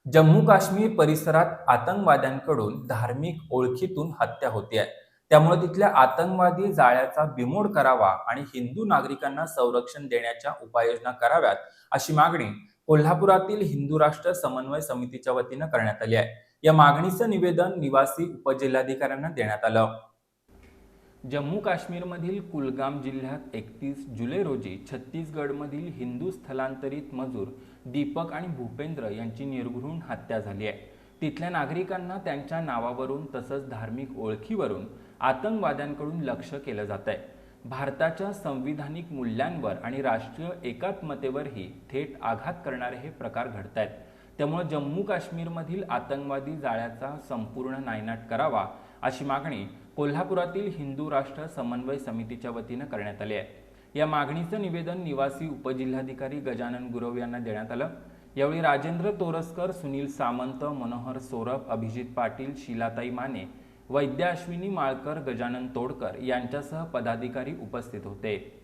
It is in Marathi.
जम्मू काश्मीर परिसरात आतंकवाद्यांकडून धार्मिक ओळखीतून हत्या होते आहे. त्यामुळे तिथल्या आतंकवादी जाळ्याचा बिमोड करावा आणि हिंदू नागरिकांना संरक्षण देण्याच्या उपाययोजना कराव्यात, अशी मागणी कोल्हापुरातील हिंदू राष्ट्र समन्वय समितीच्या वतीनं करण्यात आली आहे. या मागणीचं निवेदन निवासी उपजिल्हाधिकाऱ्यांना देण्यात आलं. जम्मू काश्मीरमधील कुलगाम जिल्ह्यात 31 जुलै रोजी छत्तीसगडमधील हिंदू स्थलांतरित मजूर दीपक आणि भूपेंद्र यांची निर्घृण हत्या झाली आहे. तिथल्या नागरिकांना त्यांच्या नावावरून तसंच धार्मिक ओळखीवरून आतंकवाद्यांकडून लक्ष्य केलं जात आहे. भारताच्या संविधानिक मूल्यांवर आणि राष्ट्रीय एकात्मतेवरही थेट आघात करणारे हे प्रकार घडत आहेत. त्यामुळे जम्मू काश्मीरमधील आतंकवादी जाळ्याचा संपूर्ण नायनाट करावा, अशी मागणी कोल्हापुरातील हिंदू राष्ट्र समन्वय समितीच्या वतीनं करण्यात आली आहे. या मागणीचं निवेदन निवासी उपजिल्हाधिकारी गजानन गुरव यांना देण्यात आलं. यावेळी राजेंद्र तोरसकर, सुनील सामंत, मनोहर सोरप, अभिजित पाटील, शीलाताई माने, वैद्य अश्विनी माळकर, गजानन तोडकर यांच्यासह पदाधिकारी उपस्थित होते.